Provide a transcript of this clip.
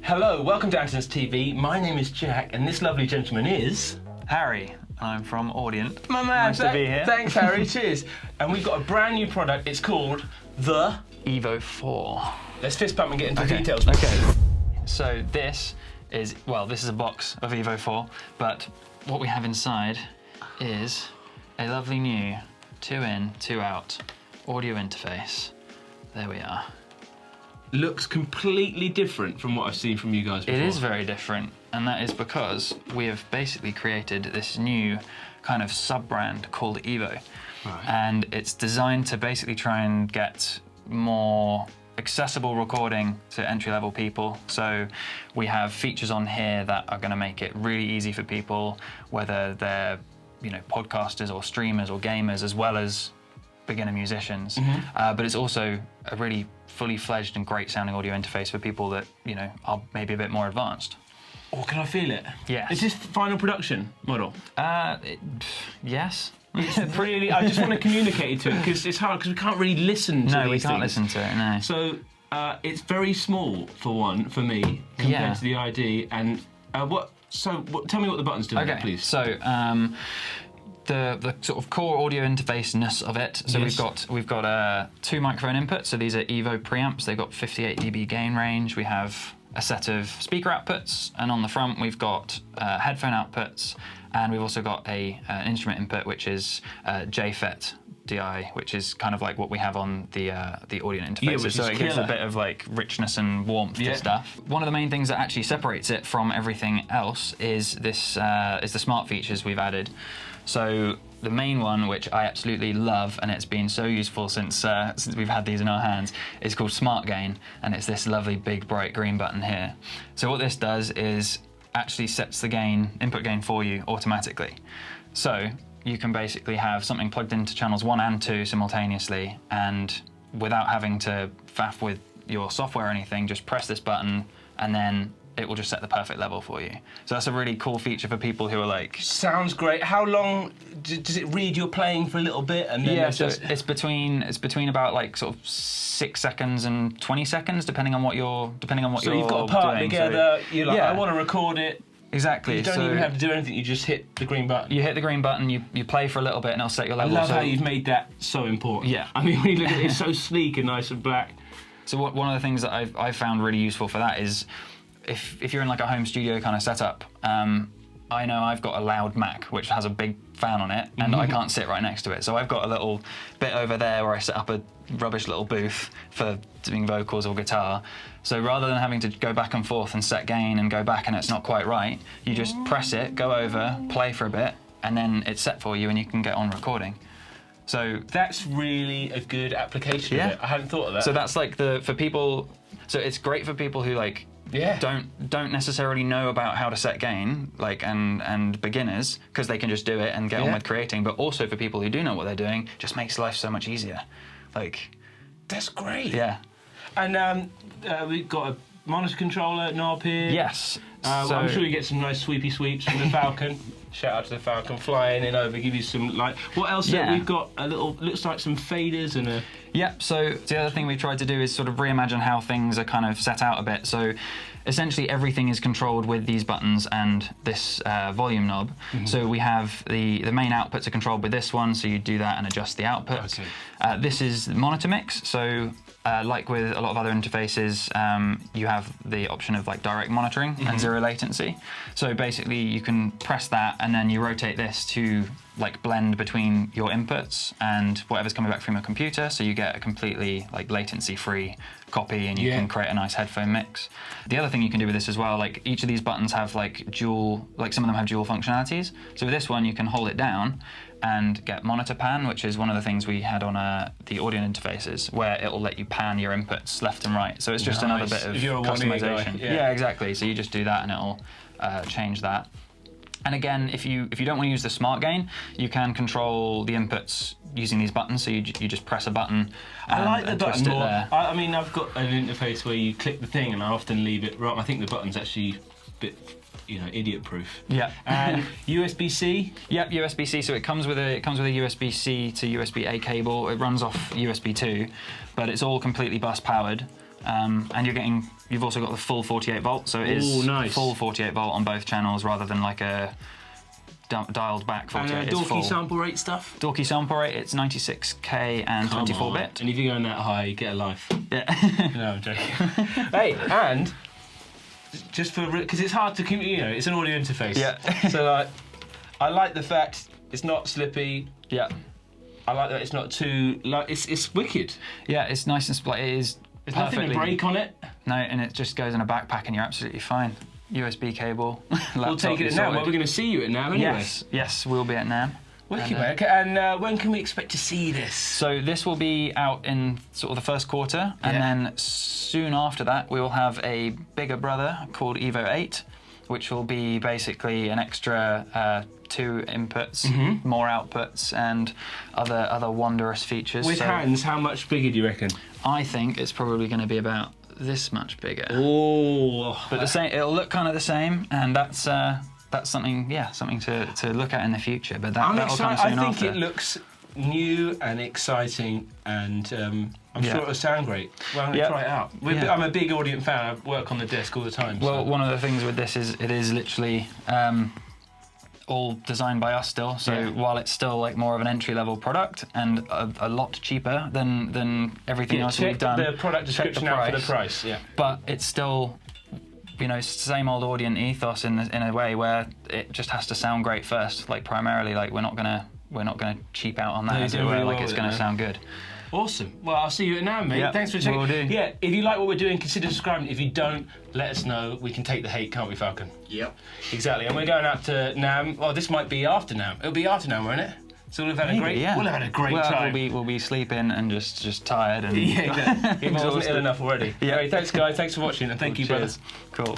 Hello, welcome to Andertons TV. My name is Jack, and this lovely gentleman is... Harry. I'm from Audient. My man, nice to be here. Thanks, Harry. Cheers. And we've got a brand new product. It's called the... Evo 4. Let's fist bump and get into the details. Okay. So this is, well, this is a box of Evo 4, but what we have inside is a lovely new 2 in, 2 out audio interface. There we are. Looks completely different from what I've seen from you guys before. It is very different, and that is because we have basically created this new kind of sub-brand called Evo. Right. And it's designed to basically try and get more accessible recording to entry-level people. So we have features on here that are going to make it really easy for people, whether they're, you know, podcasters or streamers or gamers, as well as beginner musicians. Mm-hmm. But it's also a really fully fledged and great sounding audio interface for people that, you know, are maybe a bit more advanced. Oh, can I feel it? Yes. Is this final production model? Yes. It's really, I just want to communicate it to it because it's hard because we can't really listen to these No, we can't things. listen to it, no. So it's very small for me compared to the ID. And tell me what the buttons do, okay, please. So the sort of core audio interface-ness of it. So yes. we've got 2 microphone inputs. So these are Evo preamps. They've got 58 dB gain range. We have a set of speaker outputs, and on the front we've got headphone outputs, and we've also got an instrument input, which is JFET DI, which is kind of like what we have on the Audient interfaces. Yeah, so it gives a bit of like richness and warmth to stuff. One of the main things that actually separates it from everything else is this is the smart features we've added. So the main one, which I absolutely love, and it's been so useful since we've had these in our hands, is called Smart Gain, and it's this lovely big bright green button here. So what this does is actually sets the gain, input gain for you automatically. So you can basically have something plugged into channels 1 and 2 simultaneously, and without having to faff with your software or anything, just press this button and then it will just set the perfect level for you. So that's a really cool feature for people who are like... Sounds great. How long does it read you're playing for a little bit and then... Yeah, so it's between about like sort of 6 seconds and 20 seconds, depending on what you're doing. So you've got a part together, you're like, I want to record it. Exactly. You don't even have to do anything, you just hit the green button. You hit the green button, you play for a little bit and it'll set your level. I love how you've made that so important. Yeah. I mean, when you look at it, it's so sleek and nice and black. So one of the things that I've found really useful for that is if you're in like a home studio kind of setup, I know I've got a loud Mac which has a big fan on it, and I can't sit right next to it. So I've got a little bit over there where I set up a rubbish little booth for doing vocals or guitar. So rather than having to go back and forth and set gain and go back and it's not quite right, you just press it, go over, play for a bit, and then it's set for you and you can get on recording. So that's really a good application of it. I hadn't thought of that. So that's like for people, so it's great for people who like don't necessarily know about how to set gain, like and beginners, because they can just do it and get on with creating, but also for people who do know what they're doing, just makes life so much easier. Like, that's great. Yeah. And we've got a monitor controller knob here. Yes. So I'm sure you get some nice sweepy sweeps from the Falcon. Shout out to the Falcon, flying in over, give you some light. What else? We've got a little, looks like some faders and a... Yep, so the other thing we've tried to do is sort of reimagine how things are kind of set out a bit. So essentially everything is controlled with these buttons and this volume knob. So we have the main outputs are controlled with this one, so you do that and adjust the output. This is monitor mix, so like with a lot of other interfaces, you have the option of like direct monitoring and 0 latency. So basically you can press that and then you rotate this to like blend between your inputs and whatever's coming back from your computer, so you get a completely like latency-free copy and you can create a nice headphone mix. The other thing you can do with this as well, like each of these buttons have like dual, like some of them have dual functionalities. So with this one you can hold it down and get monitor pan, which is one of the things we had on the Audient interfaces, where it'll let you pan your inputs left and right. So it's just another bit of customization. Yeah, exactly. So you just do that and it'll change that. And again, if you don't want to use the smart gain, you can control the inputs using these buttons. So you just press a button. I like the button more. I mean, I've got an interface where you click the thing, and I often leave it right. I think the button's actually a bit you know, idiot-proof. Yeah. And USB-C. Yep, USB-C. So it comes with a USB-C to USB-A cable. It runs off USB 2, but it's all completely bus powered. And you've also got the full 48 volt, so it is full 48 volt on both channels rather than like a dialed back 48. And Dorky sample rate stuff? Dorky sample rate, it's 96K and 24-bit. And if you're going that high, you get a life. Yeah. No, I'm joking. Hey, and just because it's hard to, you know, it's an audio interface. Yeah. So like, I like the fact it's not slippy. Yeah. I like that it's not too, like, it's wicked. Yeah, it's nice and split. It is. There's nothing to break on it. No, and it just goes in a backpack and you're absolutely fine. USB cable. We'll take it at NAMM. Well, we're going to see you at NAMM anyway. Yes, we'll be at NAMM. Wicked, mate. And when can we expect to see this? So this will be out in sort of the first quarter, and then soon after that we will have a bigger brother called Evo 8, which will be basically an extra 2 inputs, more outputs, and other wondrous features. With hands, how much bigger do you reckon? I think it's probably going to be about this much bigger. Oh, but the same. It'll look kind of the same, and that's something, something to look at in the future. But that'll come soon after. I think it looks new and exciting, and I'm sure it'll sound great. Well, I'm going to try it out. I'm a big Audient fan. I work on the desk all the time. Well, one of the things with this is it is literally all designed by us still. So while it's still like more of an entry-level product and a lot cheaper than everything else we've done. The product description out for the price. Yeah. But it's still, you know, same old Audient ethos in a way where it just has to sound great first. Like primarily, like we're not gonna cheap out on that. As it were. Like it's gonna sound good. Awesome. Well, I'll see you at NAMM, mate. Thanks for checking. Will do. Yeah, if you like what we're doing, consider subscribing. If you don't, let us know. We can take the hate, can't we, Falcon? Yep. Exactly. And we're going out to NAMM. Oh, this might be after NAMM. It'll be after NAMM, won't it? So we'll have had a great time. We'll be sleeping and just tired and exactly. If I wasn't ill enough already. Yeah. Anyway, thanks, guys. Thanks for watching, and thank you, brothers. Cool.